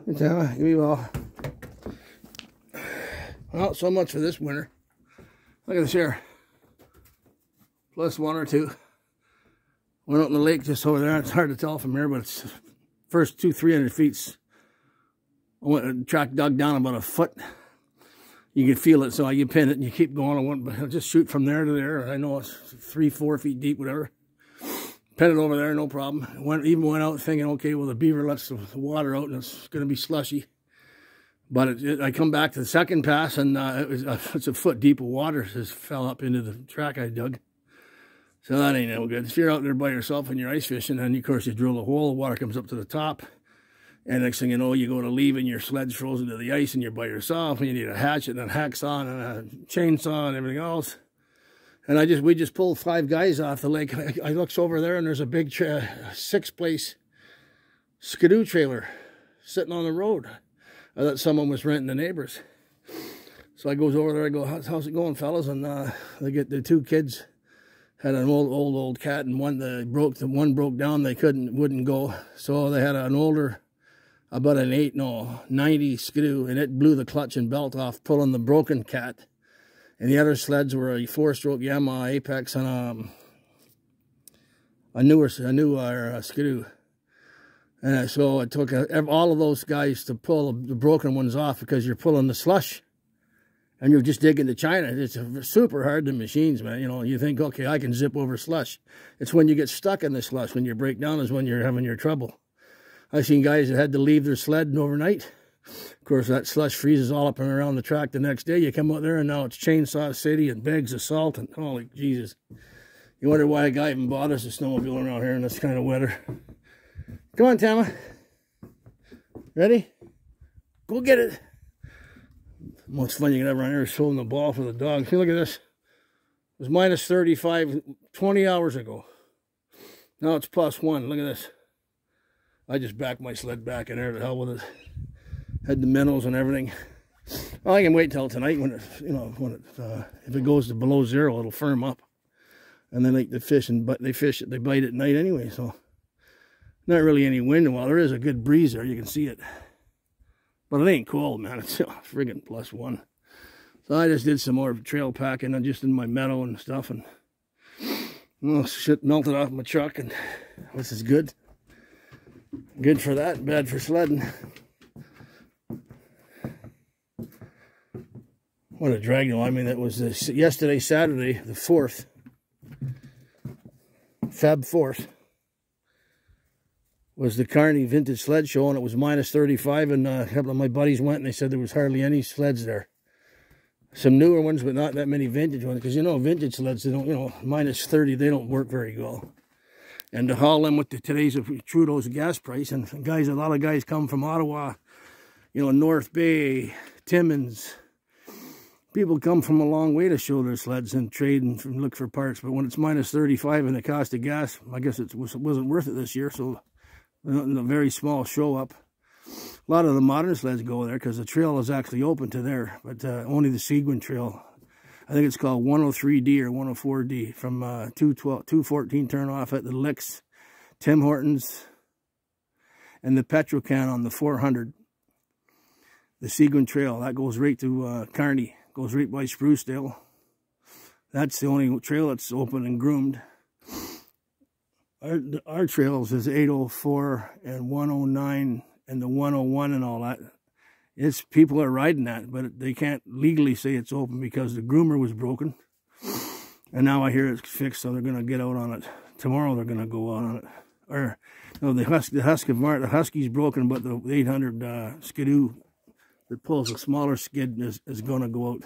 Give me well. Well, so much for this winter. Look at this here. +1 or 2. Went out in the lake just over there. It's hard to tell from here, but it's first 300 feet. I went and track dug down about a foot. You can feel it, so you pin it and you keep going. I'll just shoot from there to there. I know it's 3-4 feet deep, whatever. Pin it over there, no problem. Even went out thinking, okay, well, the beaver lets the water out and it's going to be slushy. But I come back to the second pass and it's a foot deep of water just fell up into the track I dug. So that ain't no good. If you're out there by yourself and you're ice fishing, and of course you drill a hole, the water comes up to the top. And next thing you know, you go to leave and your sled's frozen to the ice and you're by yourself and you need a hatchet and a hacksaw and a chainsaw and everything else. And we just pulled 5 guys off the lake. I looks over there and there's a big 6-place skidoo trailer sitting on the road. I thought someone was renting the neighbors. So I goes over there, I go, how's it going, fellas? And they get the 2 kids had an old cat, and one broke down, they wouldn't go. So they had an older, about an 90 skidoo, and it blew the clutch and belt off, pulling the broken cat. And the other sleds were a 4-stroke Yamaha Apex and a newer skidoo. And so it took all of those guys to pull the broken ones off, because you're pulling the slush and you're just digging the china. It's super hard to machines, man. You know, you think, okay, I can zip over slush. It's when you get stuck in the slush, when you break down, is when you're having your trouble. I've seen guys that had to leave their sled overnight. Of course, that slush freezes all up and around the track the next day. You come out there and now it's chainsaw city and bags of salt and holy Jesus. You wonder why a guy even bothers to snowmobile around here in this kind of weather. Come on, Tama. Ready? Go get it. The most fun you can have around here is throwing the ball for the dog. See, look at this. It was -35 20 hours ago. Now it's +1. Look at this. I just backed my sled back in there to hell with it. Had the minnows and everything. Well, I can wait till tonight when if it goes to below 0, it'll firm up. And then they fish they bite at night anyway, so not really any wind. While there is a good breeze there, you can see it. But it ain't cold, man. It's friggin' +1. So I just did some more trail packing and just in my meadow and stuff, and shit melted off my truck, and this is good. Good for that, bad for sledding. What a drag, though. I mean, that was yesterday, Saturday, the 4th. Feb 4th. Was the Kearney Vintage Sled Show, and it was -35, and a couple of my buddies went, and they said there was hardly any sleds there. Some newer ones, but not that many vintage ones, because, you know, vintage sleds, they don't, you know, -30, they don't work very well. And to haul them with today's Trudeau's gas price, and guys, a lot of guys come from Ottawa, you know, North Bay, Timmins. People come from a long way to show their sleds and trade and look for parts. But when it's -35 and the cost of gas, I guess it wasn't worth it this year. So a very small show up. A lot of the modern sleds go there because the trail is actually open to there. But only the Seguin Trail, I think it's called 103D or 104D, from 214 turn off at the Licks, Tim Hortons, and the Petrocan on the 400. The Seguin Trail, that goes right to Kearney. Goes right by Sprucedale. That's the only trail that's open and groomed. Our trails is 804 and 109 and the 101 and all that. It's people are riding that, but they can't legally say it's open because the groomer was broken. And now I hear it's fixed, so they're going to get out on it. Tomorrow they're going to go out on it. Or no, the Husky's broken, but the 800 Skidoo that pulls a smaller skid is going to go out.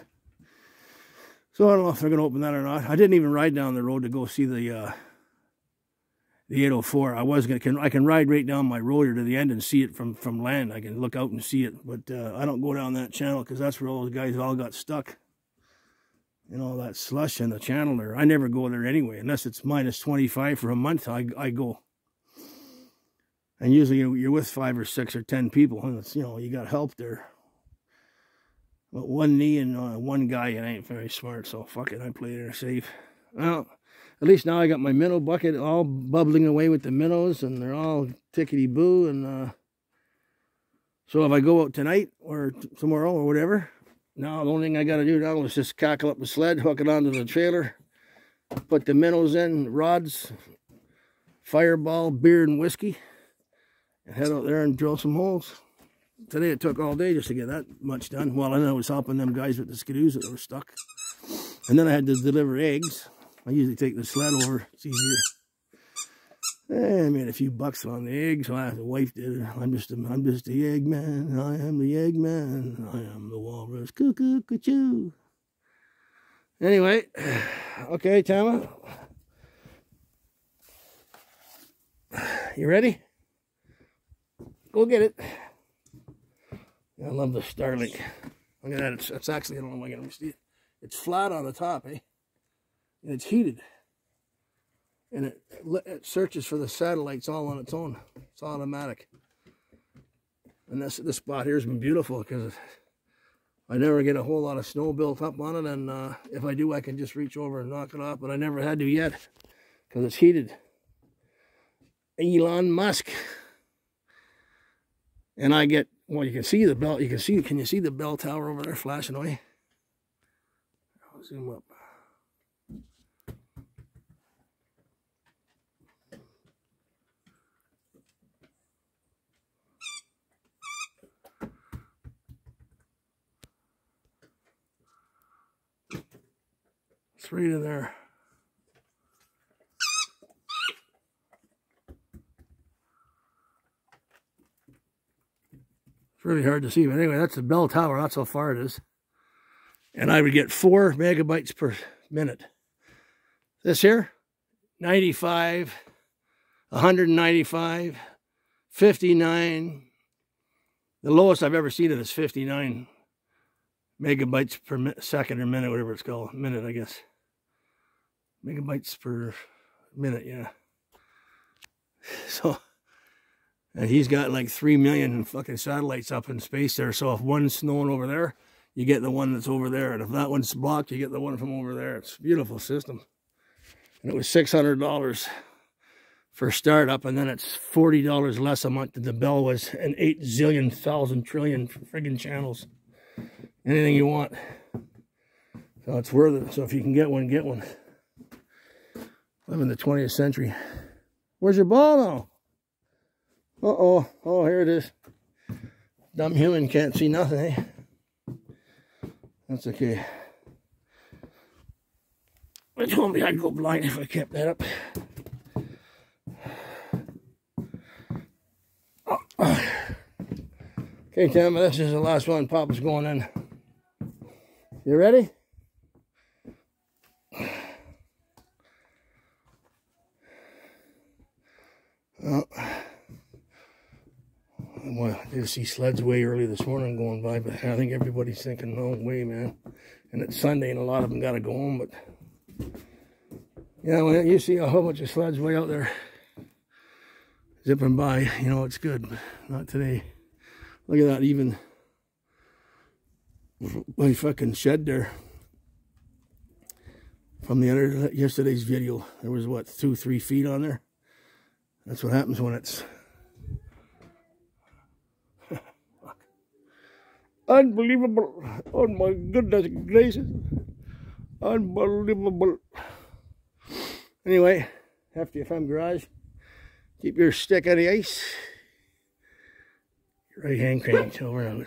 So I don't know if they're going to open that or not. I didn't even ride down the road to go see the 804. I can ride right down my road to the end and see it from land. I can look out and see it, but I don't go down that channel because that's where all those guys all got stuck. You know, that slush in the channel there. I never go there anyway, unless it's -25 for a month. I go. And usually you're with 5 or 6 or 10 people, and it's, you know, you got help there. But one knee and one guy, it ain't very smart, so fuck it, I play there safe. Well, at least now I got my minnow bucket all bubbling away with the minnows, and they're all tickety-boo, and So if I go out tonight or tomorrow or whatever, now the only thing I got to do now is just cackle up the sled, hook it onto the trailer, put the minnows in, rods, fireball, beer, and whiskey, and head out there and drill some holes. Today it took all day just to get that much done. Well, and I was helping them guys with the skidoos that were stuck. And then I had to deliver eggs. I usually take the sled over. It's easier. I made a few bucks on the eggs. Well, the wife did it. I'm just the egg man. I am the egg man. I am the walrus. Cuckoo, cuckoo. Anyway, okay, Tama. You ready? Go get it. I love the Starlink. Look at that. It's actually, I don't know if I can see it. It's flat on the top, eh? And it's heated. And it searches for the satellites all on its own. It's automatic. And this spot here has been beautiful because I never get a whole lot of snow built up on it. And if I do, I can just reach over and knock it off. But I never had to yet because it's heated. Elon Musk. And I get, well, you can see the bell. Can you see the bell tower over there flashing away? I'll zoom up. It's right in there. It's really hard to see, but anyway, that's the bell tower. That's how far it is. And I would get 4 megabytes per minute. This here, 95, 195, 59. The lowest I've ever seen it is 59 megabytes per second or minute, whatever it's called. Minute, I guess. Megabytes per minute, yeah. So, and he's got like 3 million fucking satellites up in space there. So if one's snowing over there, you get the one that's over there. And if that one's blocked, you get the one from over there. It's a beautiful system. And it was $600 for startup. And then it's $40 less a month than the Bell was. And 8 zillion, thousand, trillion friggin' channels. Anything you want. So it's worth it. So if you can get one, get one. Live in the 20th century. Where's your ball now? Uh-oh. Oh, here it is. Dumb human can't see nothing, eh? That's okay. They told me I'd go blind if I kept that up. Okay, Tim, this is the last one. Papa's going in. You ready? Well, I did see sleds way early this morning going by, but I think everybody's thinking, no way, man. And it's Sunday, and a lot of them got to go home, but yeah, when you see a whole bunch of sleds way out there zipping by, you know it's good, but not today. Look at that, even my fucking shed there. From the other yesterday's video, there was what, 2-3 feet on there. That's what happens when it's unbelievable. Oh my goodness gracious. Unbelievable. Anyway, after you find garage, keep your stick on the ice. Your right hand crank over and out.